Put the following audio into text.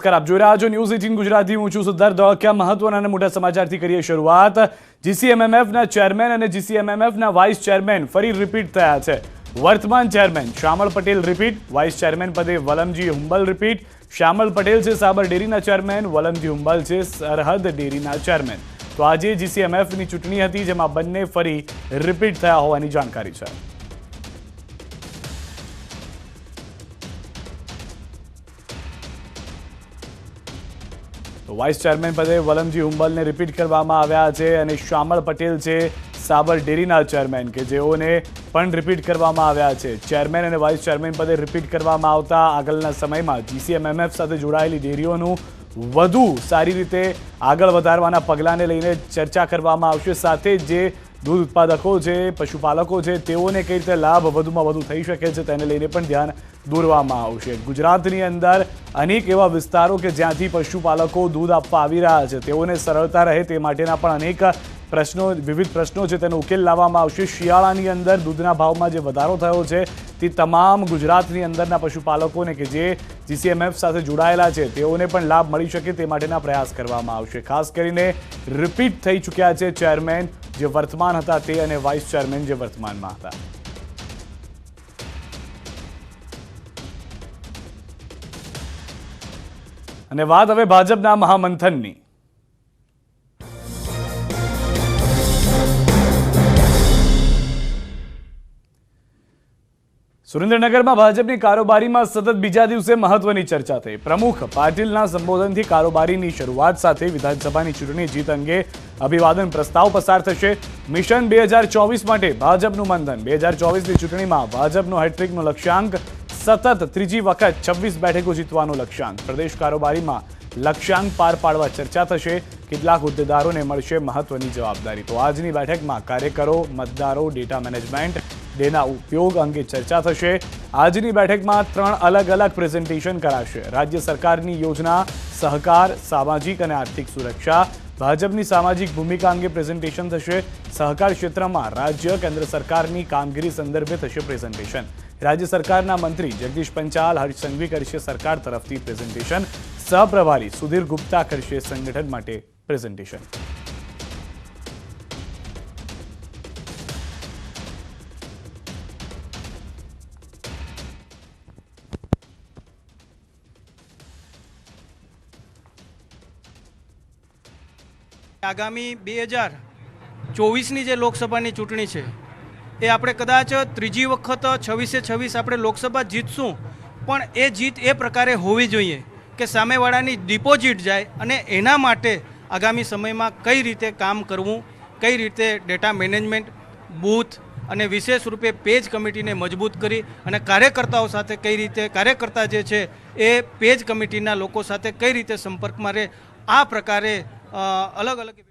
નમસ્કાર, આપ જોઈ રહ્યા છો ન્યૂઝ 18 ગુજરાતી. હું છું સિદ્ધાર્થ ધોળકિયા. મહત્વના અને મોટા સમાચારથી કરીએ શરૂઆત. જીસીએમએમએફના ચેરમેન અને જીસીએમએમએફના વાઇસ ચેરમેન ફરી રિપીટ થયા છે. વર્તમાન chairman Shyamal Patel repeat, vice chairman પદે વલમજી હુંબલ રિપીટ. શ્યામળ પટેલ છે સાબર ડેરીના ચેરમેન, વલમજી હુંબલ છે સરહદ ડેરીના ચેરમેન. તો આજે જીસીએમએફની ચૂંટણી હતી, જેમાં બંને ફરી રિપીટ થયા હોવાની જાણકારી છે. વાઇસ ચેરમેન પદે વલમજી હુંબલને રિપીટ કરવામાં આવ્યા છે અને શ્યામળ પટેલ છે સાબર ડેરીના ચેરમેન, કે જેઓને પણ રિપીટ કરવામાં આવ્યા છે. ચેરમેન અને વાઇસ ચેરમેન પદે રિપીટ કરવામાં આવતા આગળના સમયમાં જીસીએમએમએફ સાથે જોડાયેલી ડેરીઓનું વધુ સારી રીતે આગળ વધારવાના પગલાંને લઈને ચર્ચા કરવામાં આવશે. સાથે જે દૂધ ઉત્પાદકો છે, પશુપાલકો છે, તેઓને કઈ રીતે લાભ વધુમાં વધુ થઈ શકે છે તેને લઈને પણ ધ્યાન દોરવામાં આવશે. ગુજરાતની અંદર અનેક એવા વિસ્તારો કે જ્યાંથી પશુપાલકો દૂધ આપવા આવી રહ્યા છે, તેઓને સરળતા રહે તે માટેના પણ અનેક વિવિધ પ્રશ્નો છે, તેનો ઉકેલ લાવવામાં આવશે. શિયાળાની અંદર દૂધના ભાવમાં જે વધારો થયો છે તે તમામ ગુજરાતની અંદરના પશુપાલકોને કે જે જીસીએમએફ સાથે જોડાયેલા છે તેઓને પણ લાભ મળી શકે તે માટેના પ્રયાસ કરવામાં આવશે. ખાસ કરીને રિપીટ થઈ ચૂક્યા છે ચેરમેન જે વર્તમાન હતા તે અને વાઇસ ચેરમેન જે વર્તમાનમાં હતા. અને વાત હવે ભાજપના મહામંથનની. સુરેન્દ્રનગરમાં ભાજપની કારોબારીમાં સતત બીજા દિવસે મહત્વની ચર્ચા થઈ. પ્રમુખ પાટીલના સંબોધનથી કારોબારીની શરૂઆત સાથે વિધાનસભાની ચૂંટણી જીત અંગે અભિવાદન પ્રસ્તાવ પસાર થશે. મિશન 2024 માટે ભાજપનું મંથન. 2024ની ચૂંટણીમાં ભાજપનો હેટ્રિકનો લક્ષ્યાંક, સતત ત્રીજી વખત 26 બેઠકો જીતવાનો લક્ષ્યાંક. પ્રદેશ કારોબારીમાં લક્ષ્યાંક પાર પાડવા ચર્ચા થશે. કેટલાક હોદ્દેદારોને મળશે મહત્વની જવાબદારી. તો આજની બેઠકમાં કાર્યકરો, મતદારો, ડેટા મેનેજમેન્ટ, ડેના ઉપયોગ અંગે ચર્ચા થશે. આજની બેઠકમાં 3 અલગ અલગ પ્રેઝન્ટેશન કરાશે. રાજ્ય સરકારની યોજના, સહકાર, સામાજિક અને આર્થિક સુરક્ષા. ભાજપની સામાજિક ભૂમિકા અંગે પ્રેઝન્ટેશન થશે. સહકાર ક્ષેત્રમાં રાજ્ય કેન્દ્ર સરકારની કામગીરી સંદર્ભે થશે પ્રેઝન્ટેશન. રાજ્ય સરકારના મંત્રી જગદીશ પંચાલ, હર્ષ સંઘવી કરશે સરકાર તરફથી પ્રેઝન્ટેશન. સહપ્રભારી સુધીર ગુપ્તા કરશે સંગઠન માટે પ્રેઝન્ટેશન. આગામી 2024ની જે લોકસભાની ચૂંટણી છે એ આપણે કદાચ ત્રીજી વખત 26 આપણે લોકસભા જીતશું, પણ એ જીત એ પ્રકારે હોવી જોઈએ કે સામેવાળાની ડિપોઝિટ જાય. અને એના માટે આગામી સમયમાં કઈ રીતે કામ કરવું, કઈ રીતે ડેટા મેનેજમેન્ટ, બૂથ અને વિશેષ રૂપે પેજ કમિટીને મજબૂત કરી અને કાર્યકર્તાઓ સાથે કઈ રીતે કાર્યકર્તા જે છે એ પેજ કમિટીના લોકો સાથે કઈ રીતે સંપર્કમાં રહે, આ પ્રકારે અલગ અલગ